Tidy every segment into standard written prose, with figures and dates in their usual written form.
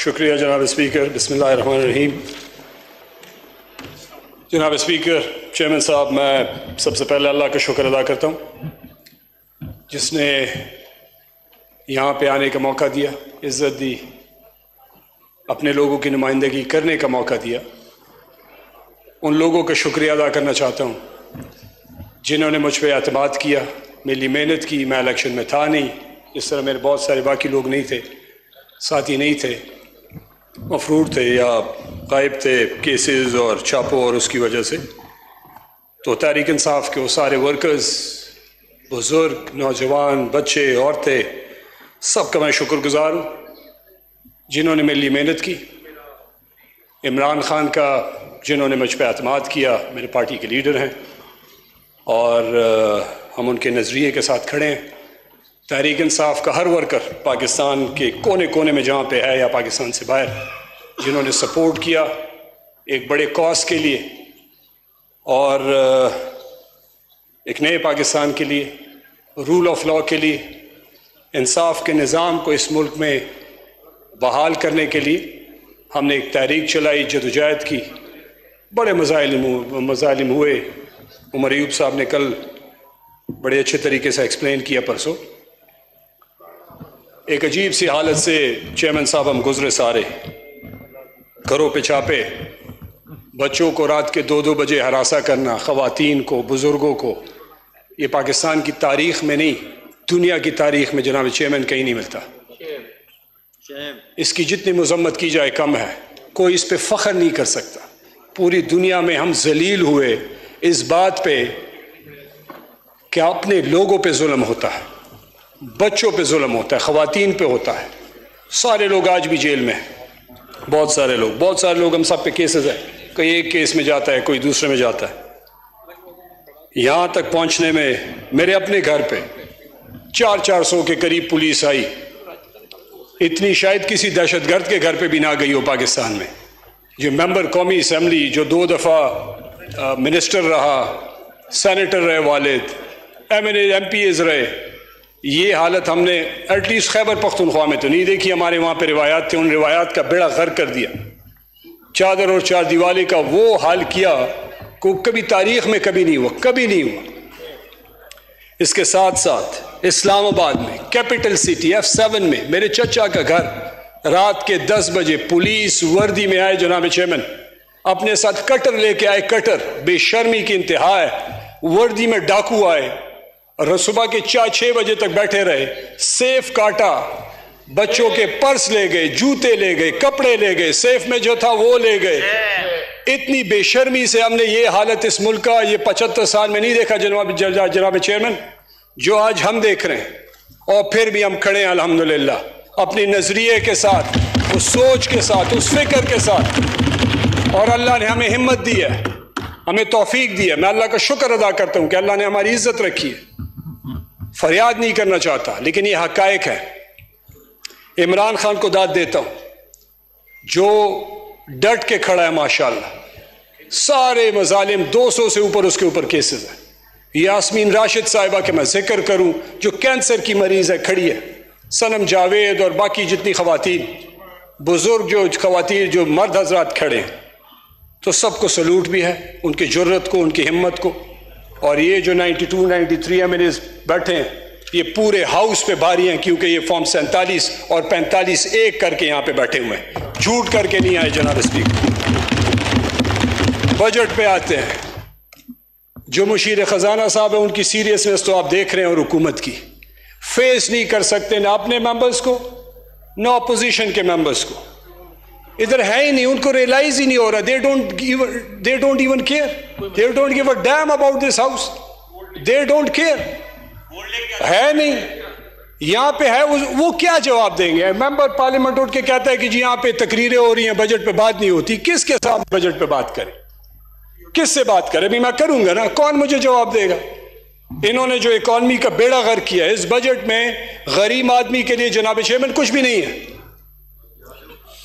شکریہ جناب اسپیکر. بسم اللہ الرحمن الرحیم. جناب اسپیکر، چیئرمین صاحب، میں سب سے پہلے اللہ کا شکر ادا کرتا ہوں جس نے یہاں پہ آنے کا موقع دیا، عزت دی، اپنے لوگوں کی نمائندگی کرنے کا موقع دیا. ان لوگوں کا شکریہ ادا کرنا چاہتا ہوں جنہوں نے مجھ پہ اعتماد کیا، میری محنت کی. میں الیکشن میں تھا نہیں، اس طرح میرے بہت سارے باقی لوگ نہیں تھے، ساتھی نہیں تھے، مفروض تھے یا غائب تھے کیسز اور چھاپوں اور اس کی وجہ سے. تو تحریک انصاف کے وہ سارے ورکرز، بزرگ، نوجوان، بچے، عورتیں، سب کا میں شکر گزار ہوں جنہوں نے میرے لیے محنت کی. عمران خان کا جنہوں نے مجھ پہ اعتماد کیا، میرے پارٹی کے لیڈر ہیں اور ہم ان کے نظریے کے ساتھ کھڑے ہیں. تحریک انصاف کا ہر ورکر پاکستان کے کونے کونے میں جہاں پہ ہے یا پاکستان سے باہر، جنہوں نے سپورٹ کیا ایک بڑے کاز کے لیے اور ایک نئے پاکستان کے لیے، رول آف لاء کے لیے، انصاف کے نظام کو اس ملک میں بحال کرنے کے لیے ہم نے ایک تحریک چلائی، جدوجہد کی. بڑے مظالم ہوئے. عمر ایوب صاحب نے کل بڑے اچھے طریقے سے ایکسپلین کیا پرسوں. ایک عجیب سی حالت سے چیئرمین صاحب ہم گزرے سارے. گھروں پہ چھاپے، بچوں کو رات کے 2 بجے ہراساں کرنا، خواتین کو، بزرگوں کو. یہ پاکستان کی تاریخ میں نہیں، دنیا کی تاریخ میں جناب چیئرمین کہیں نہیں ملتا. اس کی جتنی مذمت کی جائے کم ہے. کوئی اس پہ فخر نہیں کر سکتا. پوری دنیا میں ہم ذلیل ہوئے اس بات پہ کہ اپنے لوگوں پہ ظلم ہوتا ہے، بچوں پہ ظلم ہوتا ہے، خواتین پہ ہوتا ہے. سارے لوگ آج بھی جیل میں ہیں، بہت سارے لوگ ہم سب پہ کیسز ہیں. کوئی ایک کیس میں جاتا ہے، کوئی دوسرے میں جاتا ہے. یہاں تک پہنچنے میں میرے اپنے گھر پہ 400 کے قریب پولیس آئی. اتنی شاید کسی دہشت گرد کے گھر پہ بھی نہ گئی ہو پاکستان میں. جو ممبر قومی اسمبلی، جو 2 دفعہ منسٹر رہا، سینیٹر رہے والد، ایم پی ایز رہے، یہ حالت ہم نے ایٹ لیسٹ خیبر پختونخوا میں تو نہیں دیکھی. ہمارے وہاں پہ روایات تھے، ان روایات کا بیڑا غرق کر دیا. چادر اور چار دیوالی کا وہ حال کیا کہ کبھی تاریخ میں کبھی نہیں ہوا. اس کے ساتھ ساتھ اسلام آباد میں کیپٹل سٹی F7 میں میرے چچا کا گھر، رات کے 10 بجے پولیس وردی میں آئے جناب چیئرمین، اپنے ساتھ کٹر لے کے آئے. کٹر، بے شرمی کی انتہا ہے. وردی میں ڈاکو آئے اور صبح کے 6 بجے تک بیٹھے رہے. سیف کاٹا، بچوں کے پرس لے گئے، جوتے لے گئے، کپڑے لے گئے، سیف میں جو تھا وہ لے گئے. اتنی بے شرمی سے ہم نے یہ حالت اس ملک کا یہ 75 سال میں نہیں دیکھا جناب چیئرمین، جو آج ہم دیکھ رہے ہیں. اور پھر بھی ہم کھڑے ہیں الحمدللہ اپنی نظریے کے ساتھ، اس سوچ کے ساتھ، اس فکر کے ساتھ. اور اللہ نے ہمیں ہمت دی ہے، ہمیں توفیق دی ہے. میں اللہ کا شکر ادا کرتا ہوں کہ اللہ نے ہماری عزت رکھی ہے. فریاد نہیں کرنا چاہتا لیکن یہ حقائق ہے. عمران خان کو داد دیتا ہوں جو ڈٹ کے کھڑا ہے ماشاءاللہ. سارے مظالم 200 سے اوپر اس کے اوپر کیسز ہیں. یاسمین راشد صاحبہ کے میں ذکر کروں جو کینسر کی مریض ہے، کھڑی ہے. صنم جاوید اور باقی جتنی خواتین، بزرگ جو خواتین، جو مرد حضرات کھڑے ہیں، تو سب کو سلوٹ بھی ہے ان کی جرت کو، ان کی ہمت کو. اور یہ جو 92 93 MLAs بیٹھے ہیں، یہ پورے ہاؤس پہ بھاری ہیں کیونکہ یہ فارم 47 اور 45 ایک کر کے یہاں پہ بیٹھے ہوئے ہیں. جھوٹ کر کے نہیں آئے جناب اسپیکر. بجٹ پہ آتے ہیں. جو مشیر خزانہ صاحب ہیں ان کی سیریسنس تو آپ دیکھ رہے ہیں، اور حکومت کی فیس نہیں کر سکتے نہ اپنے ممبرز کو نہ اپوزیشن کے ممبرز کو. ادھر ہے ہی نہیں، ان کو ریلائز ہی نہیں ہو رہا. they don't even care. They don't give a damn about this house. They don't care. ہے نہیں یہاں پہ ہے. وہ کیا جواب دیں گے؟ ممبر پارلیمنٹ اٹھ کے کہتا ہے کہ جی یہاں پہ تقریریں ہو رہی ہیں، بجٹ پہ بات نہیں ہوتی. کس کے ساتھ بجٹ پہ بات کرے؟ کس سے بات کرے؟ میں کروں گا نا، کون مجھے جواب دے گا؟ انہوں نے جو اکانومی کا بیڑا غرق کیا ہے، اس بجٹ میں غریب آدمی کے لیے جناب چیئرمین کچھ بھی نہیں ہے.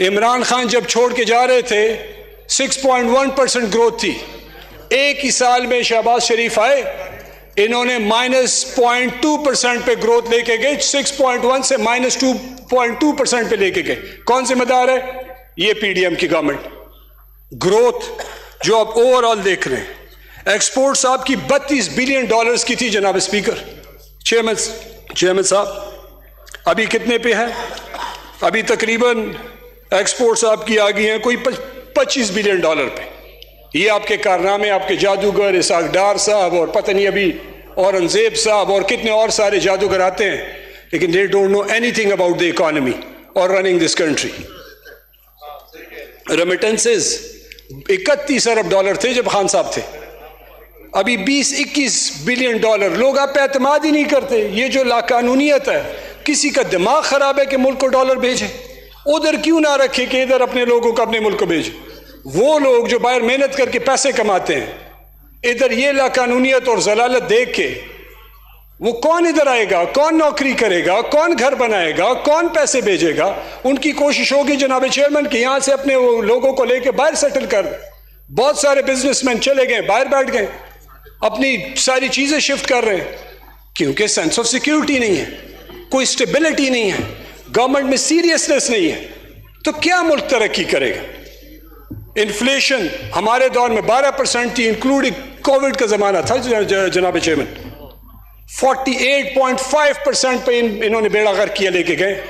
عمران خان جب چھوڑ کے جا رہے تھے 6.1% گروتھ تھی. ایک ہی سال میں شہباز شریف آئے، انہوں نے -0.2% پہ گروتھ لے کے گئے. 6.1 سے -2 2.2% پہ لے کے گئے. کون ذمہ دار ہے؟ یہ پی ڈی ایم کی گورنمنٹ. گروتھ جو آپ اوور آل دیکھ رہے ہیں، ایکسپورٹس آپ کی $32 بلین کی تھی جناب اسپیکر. چیئرمین صاحب ابھی کتنے پہ ہے؟ ابھی تقریباً ایکسپورٹس آپ کی آ گئی ہیں کوئی $25 بلین پہ. یہ آپ کے کارنامے، آپ کے جادوگر اسحاق ڈار صاحب اور پتہ نہیں ابھی اورنگزیب صاحب اور کتنے اور سارے جادوگر آتے ہیں، لیکن they don't know anything about the economy or running this country. Remittances $31 ارب تھے جب خان صاحب تھے، ابھی $20-21 بلین. لوگ آپ پہ اعتماد ہی نہیں کرتے. یہ جو لاقانونیت ہے، کسی کا دماغ خراب ہے کہ ملک کو ڈالر بھیجے، ادھر کیوں نہ رکھے کہ ادھر اپنے لوگوں کو اپنے ملک کو بھیجے. وہ لوگ جو باہر محنت کر کے پیسے کماتے ہیں، ادھر یہ لاقانونیت اور ضلالت دیکھ کے وہ کون ادھر آئے گا؟ کون نوکری کرے گا؟ کون گھر بنائے گا؟ کون پیسے بھیجے گا؟ ان کی کوشش ہوگی جناب چیئرمین کہ یہاں سے اپنے وہ لوگوں کو لے کے باہر سیٹل کر دیں. بہت سارے بزنس مین چلے گئے، باہر بیٹھ گئے، اپنی ساری چیزیں شفٹ کر رہے ہیں، کیونکہ سینس آف سیکیورٹی نہیں ہے، کوئی اسٹیبلٹی نہیں ہے، گورنمنٹ میں سیریسنس نہیں ہے. تو کیا ملک ترقی کرے گا؟ انفلیشن ہمارے دور میں 12% تھی، انکلوڈنگ کووڈ کا زمانہ تھا جناب چیئرمین. 48.5% پہ انہوں نے بیڑا غرق کیا، لے کے گئے.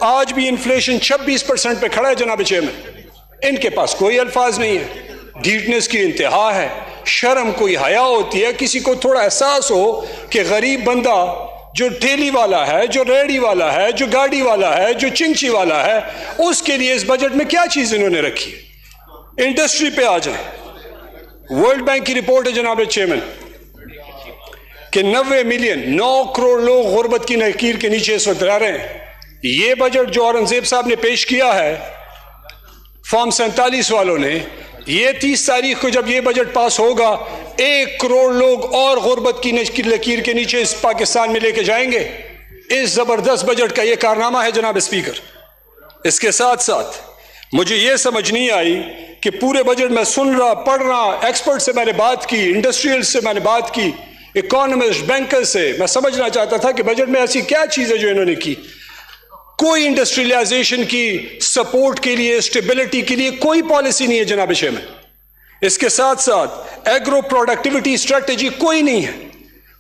آج بھی انفلیشن 26% پہ کھڑا ہے جناب چیئرمین. ان کے پاس کوئی الفاظ نہیں ہے، ڈھیٹنس کی انتہا ہے، شرم کوئی حیا ہوتی ہے. کسی کو تھوڑا احساس ہو کہ غریب بندہ جو ٹھیلی والا ہے، جو ریڑی والا ہے، جو گاڑی والا ہے، جو چنچی والا ہے، اس کے لیے اس بجٹ میں کیا چیز انہوں نے رکھی ہے. انڈسٹری پہ آ جائیں. ورلڈ بینک کی رپورٹ ہے جناب چیئرمین کہ 90 ملین 9 کروڑ لوگ غربت کی لکیر کے نیچے اس وقت رہ رہے ہیں. یہ بجٹ جو اورنگزیب صاحب نے پیش کیا ہے فارم 47 والوں نے، یہ 30 تاریخ کو جب یہ بجٹ پاس ہوگا 1 کروڑ لوگ اور غربت کی لکیر کے نیچے اس پاکستان میں لے کے جائیں گے. اس زبردست بجٹ کا یہ کارنامہ ہے جناب اسپیکر. اس کے ساتھ ساتھ مجھے یہ سمجھ نہیں آئی کہ پورے بجٹ میں سن رہا، پڑھ رہا، ایکسپرٹ سے میں نے بات کی، انڈسٹریل سے میں نے بات کی، اکانومسٹ، بینکر سے. میں سمجھنا چاہتا تھا کہ بجٹ میں ایسی کیا چیز ہے جو انہوں نے کی. کوئی انڈسٹریلائزیشن کی سپورٹ کے لیے، اسٹیبلٹی کے لیے کوئی پالیسی نہیں ہے جناب چیئرمین. اس کے ساتھ ساتھ ایگرو پروڈکٹیوٹی اسٹریٹجی کوئی نہیں ہے.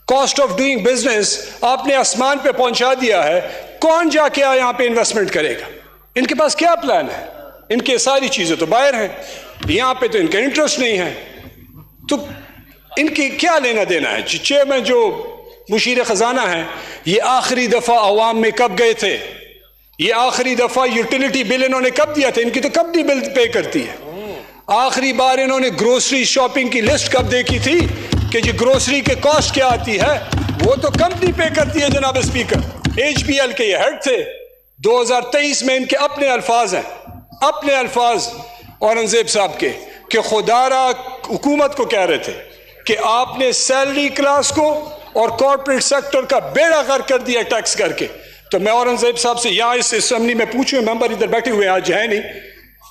کاسٹ آف ڈوئنگ بزنس آپ نے آسمان پہ پہنچا دیا ہے. کون جا کے یہاں پہ انویسٹمنٹ کرے گا؟ ان کے پاس کیا پلان ہے؟ ان کے ساری چیزیں تو باہر ہیں، یہاں پہ تو ان کا انٹرسٹ نہیں ہے. تو ان کی کیا لینا دینا ہے؟ چیئرمین جو مشیر خزانہ ہیں، یہ آخری دفعہ عوام میں کب گئے تھے؟ یہ آخری دفعہ یوٹیلیٹی بل انہوں نے کب دیا تھا؟ ان کی تو کمپنی بل پے کرتی ہے. آخری بار انہوں نے گروسری شاپنگ کی لسٹ کب دیکھی تھی کہ جی گروسری کے کاسٹ کیا آتی ہے؟ وہ تو کمپنی پے کرتی ہے جناب اسپیکر. ایچ بی ایل کے یہ ہیڈ تھے. 2023 میں ان کے اپنے الفاظ ہیں، اپنے الفاظ اورنگزیب صاحب کے، کہ خدا را حکومت کو کہہ رہے تھے کہ آپ نے سیلری کلاس کو اور کارپوریٹ سیکٹر کا بیڑا غرق کر دیا ٹیکس کر کے. تو میں اورنگزیب صاحب سے یہاں اس اسمبلی میں پوچھوں، ممبر ادھر بیٹھے ہوئے آج ہے نہیں،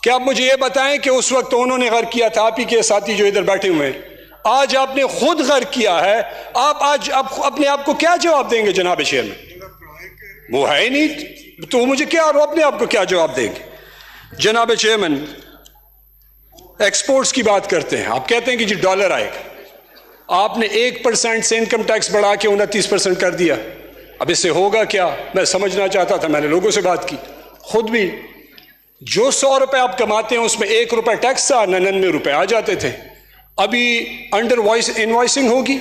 کہ آپ مجھے یہ بتائیں کہ اس وقت انہوں نے غرق کیا تھا، آپ ہی کے ساتھی جو ادھر بیٹھے ہوئے ہیں، آج آپ نے خود غرق کیا ہے، آپ آج اپنے آپ کو کیا جواب دیں گے جناب چیئرمین؟ وہ ہے ہی نہیں، تو مجھے کیا اور اپنے آپ کو کیا جواب دیں گے؟ جناب چیئرمین ایکسپورٹس کی بات کرتے ہیں. آپ کہتے ہیں کہ جی ڈالر آئے گا. آپ نے 1% سے انکم ٹیکس بڑھا کے 29% کر دیا. اب اس سے ہوگا کیا؟ میں سمجھنا چاہتا تھا، میں نے لوگوں سے بات کی، خود بھی جو 100 روپے آپ کماتے ہیں اس میں 1 روپے ٹیکس تھا، 99 روپے آ جاتے تھے. ابھی انڈر انوائسنگ ہوگی،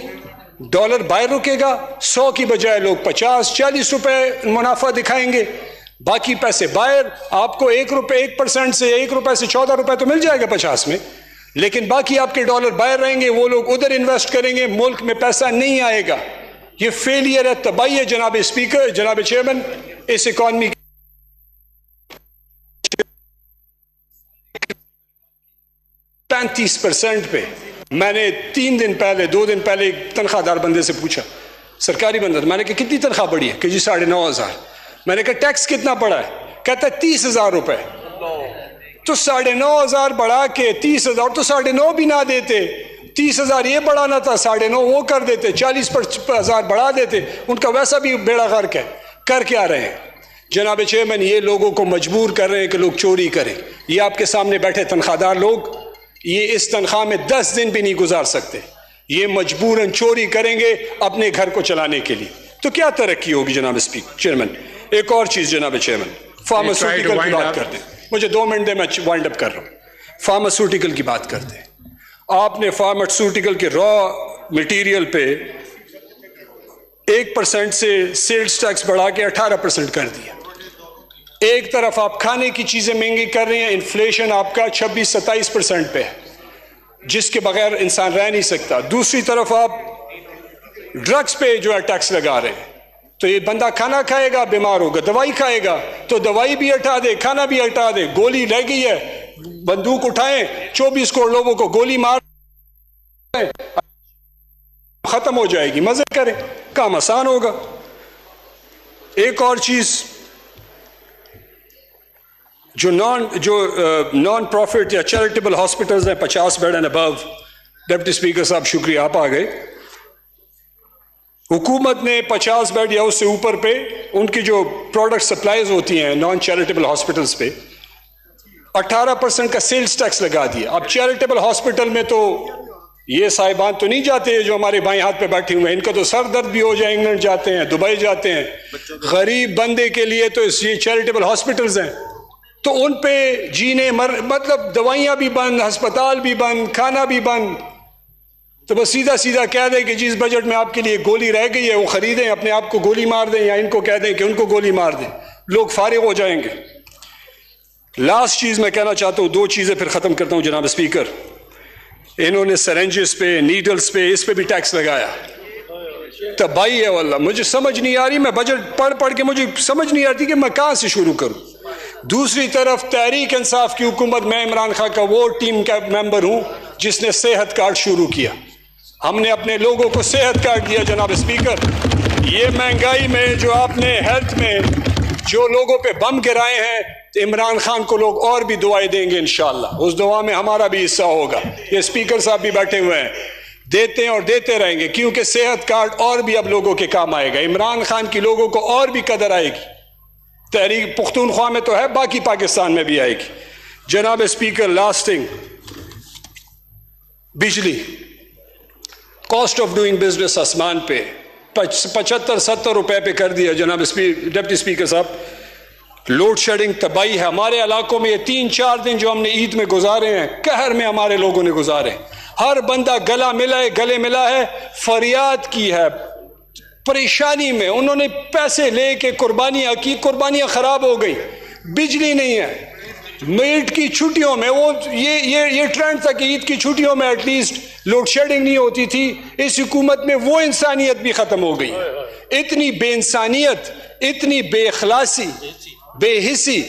ڈالر باہر رکے گا، 100 کی بجائے لوگ 50-40 روپے منافع دکھائیں گے، باقی پیسے باہر. آپ کو 1% سے 1 روپے سے 14 روپے تو مل جائے گا 50 میں، لیکن باقی آپ کے ڈالر باہر رہیں گے، وہ لوگ ادھر انویسٹ کریں گے، ملک میں پیسہ نہیں آئے گا. یہ فیلئر ہے، تباہی ہے جناب اسپیکر، جناب چیئرمین. اس اکانومی 35% پہ میں نے 2 دن پہلے ایک تنخواہ دار بندے سے پوچھا، سرکاری بندہ، میں نے کہا کتنی تنخواہ بڑھی ہے؟ کہ جی 9,500. میں نے کہا ٹیکس کتنا پڑا ہے؟ کہتا ہے 30,000 روپے. تو 9,500 بڑھا کے 30,000 تو 9.5 بھی نہ دیتے، 30,000 یہ بڑھانا تھا، 9.5 وہ کر دیتے، 40,000 بڑھا دیتے. ان کا ویسا بھی بیڑا غرق ہے. کر کے آ رہے ہیں جناب چیئرمین یہ لوگوں کو مجبور کر رہے ہیں کہ لوگ چوری کریں. یہ آپ کے سامنے بیٹھے تنخواہ دار لوگ یہ اس تنخواہ میں 10 دن بھی نہیں گزار سکتے. یہ مجبوراً چوری کریں گے اپنے گھر کو چلانے کے لیے. تو کیا ترقی ہوگی جناب چیئرمین؟ ایک اور چیز جناب چیئرمن, فارماسیوٹیکل کی بات کرتے ہیں. مجھے 2 منٹ دے, میں وائنڈ اپ کر رہا ہوں. فارماسیوٹیکل کی بات کرتے ہیں. آپ نے فارماسیوٹیکل کے را مٹیریل پہ 1% سے سیلز ٹیکس بڑھا کے 18% کر دیا. ایک طرف آپ کھانے کی چیزیں مہنگی کر رہے ہیں, انفلیشن آپ کا 26-27% پہ ہے جس کے بغیر انسان رہ نہیں سکتا. دوسری طرف آپ ڈرگز پہ جو ہے ٹیکس لگا رہے ہیں. تو یہ بندہ کھانا کھائے گا بیمار ہوگا, دوائی کھائے گا تو دوائی بھی ہٹا دے, کھانا بھی ہٹا دے. گولی رہ گئی ہے, بندوق اٹھائیں 24 کروڑ لوگوں کو گولی مار ختم ہو جائے گی, مزے کریں, کام آسان ہوگا. ایک اور چیز جو نان پروفٹ یا چیریٹیبل ہاسپٹلز ہیں 50 بیڈ اینڈ ابو, ڈپٹی اسپیکر صاحب شکریہ آپ آ گئے. حکومت نے 50 بیڈ یا اس سے اوپر پہ ان کی جو پروڈکٹ سپلائیز ہوتی ہیں نان چیریٹیبل ہاسپٹلز پہ 18% کا سیلز ٹیکس لگا دیا. اب چیریٹیبل ہاسپٹل میں تو یہ صاحبان تو نہیں جاتے جو ہمارے بائیں ہاتھ پہ بیٹھے ہوئے ہیں, ان کا تو سر درد بھی ہو جائے, انگلینڈ جاتے ہیں, دبئی جاتے ہیں. غریب بندے کے لیے تو یہ چیریٹیبل ہاسپٹلز ہیں, تو ان پہ جینے مطلب دوائیاں بھی بند, ہسپتال بھی بند, کھانا بھی بند. تو بس سیدھا سیدھا کہہ دیں کہ جس بجٹ میں آپ کے لیے گولی رہ گئی ہے وہ خریدیں, اپنے آپ کو گولی مار دیں, یا ان کو کہہ دیں کہ ان کو گولی مار دیں, لوگ فارغ ہو جائیں گے. لاسٹ چیز میں کہنا چاہتا ہوں, 2 چیزیں پھر ختم کرتا ہوں جناب اسپیکر. انہوں نے سرنجز پہ, نیڈلز پہ, اس پہ بھی ٹیکس لگایا. تباہی ہے واللہ, مجھے سمجھ نہیں آ رہی, میں بجٹ پڑھ کے مجھے سمجھ نہیں آتی کہ میں کہاں سے شروع کروں. دوسری طرف تحریک انصاف کی حکومت, میں عمران خان کا وہ ٹیم کا ممبر ہوں جس نے صحت کارڈ شروع کیا. ہم نے اپنے لوگوں کو صحت کارڈ دیا جناب اسپیکر. یہ مہنگائی میں جو آپ نے ہیلتھ میں جو لوگوں پہ بم گرائے ہیں, عمران خان کو لوگ اور بھی دعائیں دیں گے انشاءاللہ, اس دعا میں ہمارا بھی حصہ ہوگا. یہ اسپیکر صاحب بھی بیٹھے ہوئے ہیں, دیتے ہیں اور دیتے رہیں گے, کیونکہ صحت کارڈ اور بھی اب لوگوں کے کام آئے گا. عمران خان کی لوگوں کو اور بھی قدر آئے گی. تحریک پختونخوا میں تو ہے, باقی پاکستان میں بھی آئے گی. جناب اسپیکر, لاسٹنگ بجلی, کاسٹ آف ڈوئنگ بزنس آسمان پہ 75-70 روپے پہ کر دیا جناب ڈپٹی اسپیکر صاحب. لوڈ شیڈنگ تباہی ہے ہمارے علاقوں میں. یہ 3-4 دن جو ہم نے عید میں گزارے ہیں, قہر میں ہمارے لوگوں نے گزارے. ہر بندہ گلے ملا ہے, فریاد کی ہے, پریشانی میں. انہوں نے پیسے لے کے قربانیاں کی, قربانیاں خراب ہو گئی. بجلی نہیں ہے. عید کی چھٹیوں میں وہ یہ ٹرینڈ تھا کہ عید کی چھٹیوں میں ایٹ لیسٹ لوڈ شیڈنگ نہیں ہوتی تھی. اس حکومت میں وہ انسانیت بھی ختم ہو گئی. اتنی بے انسانیت, اتنی بے اخلاصی, بے حسی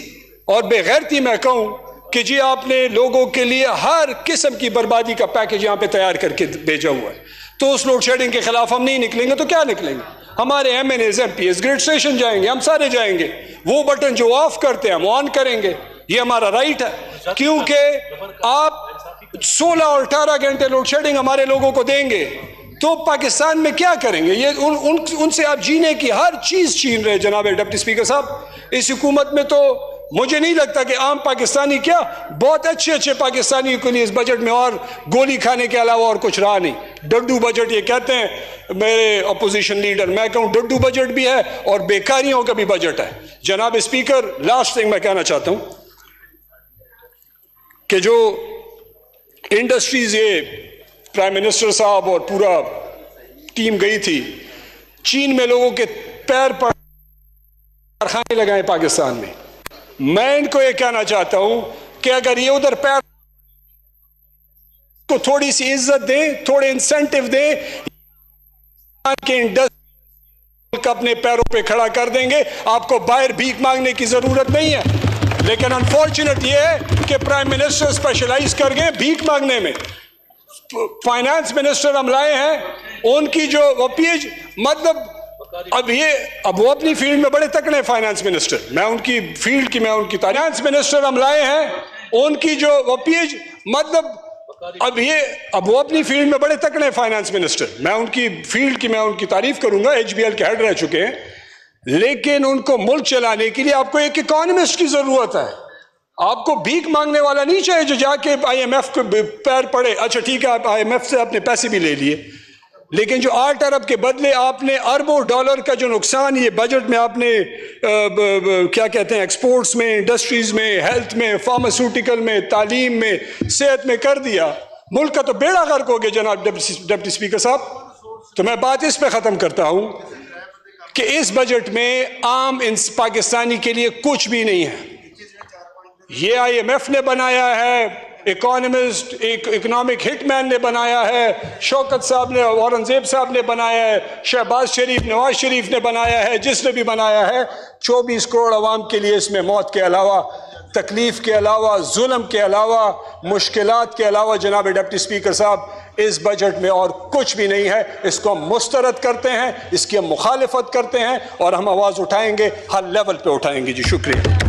اور بے غیرتی میں کہوں کہ جی آپ نے لوگوں کے لیے ہر قسم کی بربادی کا پیکج یہاں پہ تیار کر کے بھیجا ہوا ہے. تو اس لوڈ شیڈنگ کے خلاف ہم نہیں نکلیں گے تو کیا نکلیں گے؟ ہمارے M N As, M P As grid station جائیں گے, ہم سارے جائیں گے. وہ بٹن جو آف کرتے ہیں ہم آن کریں گے, یہ ہمارا رائٹ ہے. کیونکہ آپ 16 اور 18 گھنٹے لوڈ شیڈنگ ہمارے لوگوں کو دیں گے تو پاکستان میں کیا کریں گے؟ یہ ان سے آپ جینے کی ہر چیز چھین رہے جناب ڈپٹی اسپیکر صاحب. اس حکومت میں تو مجھے نہیں لگتا کہ عام پاکستانی, کیا بہت اچھے پاکستانیوں کے لیے اس بجٹ میں اور گولی کھانے کے علاوہ اور کچھ رہا نہیں. ڈڈو بجٹ یہ کہتے ہیں میرے اپوزیشن لیڈر, میں کہوں ڈڈو بجٹ بھی ہے اور بیکاریوں کا بھی بجٹ ہے. جناب اسپیکر, لاسٹ تھنگ میں کہنا چاہتا ہوں کہ جو انڈسٹریز, یہ پرائم منسٹر صاحب اور پورا ٹیم گئی تھی چین میں, لوگوں کے پیر پر کارخانے لگائیں پاکستان میں. میں ان کو یہ کہنا چاہتا ہوں کہ اگر یہ ادھر پیر کو تھوڑی سی عزت دیں, تھوڑے انسینٹیو دیں, کہ انڈسٹری اپنے پیروں پہ کھڑا کر دیں گے. آپ کو باہر بھیک مانگنے کی ضرورت نہیں ہے. لیکن انفارچونیٹ یہ ہے کہ پرائم منسٹر اسپیشلائز کر گئے بھیک مانگنے میں. فائنانس منسٹر ہم لائے ہیں, ان کی جو پی ایچ مطلب اب وہ اپنی فیلڈ میں بڑے تکڑے ہیں فائنانس منسٹر, میں ان کی فیلڈ کی, میں ان کی فائنانس منسٹر ہم لائے ہیں, ان کی جو پی ایچ مطلب اب وہ اپنی فیلڈ میں بڑے تکڑے ہیں فائنانس منسٹر, میں ان کی فیلڈ کی, میں ان کی تعریف کروں گا, ایچ بی ایل کے ہیڈ رہ چکے ہیں. لیکن ان کو ملک چلانے کے لیے آپ کو ایک اکانومسٹ کی ضرورت ہے. آپ کو بھیک مانگنے والا نہیں چاہیے جو جا کے آئی ایم ایف کو پیر پڑے. اچھا ٹھیک ہے، آپ آئی ایم ایف سے اپنے پیسے بھی لے لیے، لیکن جو 8 ارب کے بدلے آپ نے اربوں ڈالر کا جو نقصان یہ بجٹ میں آپ نے کیا کہتے ہیں ایکسپورٹس میں، انڈسٹریز میں، ہیلتھ میں، فارماسیوٹیکل میں، تعلیم میں، صحت میں کر دیا، ملک کا تو بیڑا غرق ہو گیا جناب ڈپٹی اسپیکر صاحب. تو میں بات اس پہ ختم کرتا ہوں کہ اس بجٹ میں عام پاکستانی کے لیے کچھ بھی نہیں ہے. یہ آئی ایم ایف نے بنایا ہے، اکانومسٹ اکنامک ہٹ مین نے بنایا ہے، شوکت صاحب نے، اورنگزیب صاحب نے بنایا ہے، شہباز شریف، نواز شریف نے بنایا ہے، جس نے بھی بنایا ہے. 24 کروڑ عوام کے لیے اس میں موت کے علاوہ، تکلیف کے علاوہ، ظلم کے علاوہ، مشکلات کے علاوہ جناب ڈپٹی اسپیکر صاحب اس بجٹ میں اور کچھ بھی نہیں ہے. اس کو ہم مسترد کرتے ہیں، اس کی ہم مخالفت کرتے ہیں اور ہم آواز اٹھائیں گے، ہر لیول پہ اٹھائیں گے. جی شکریہ.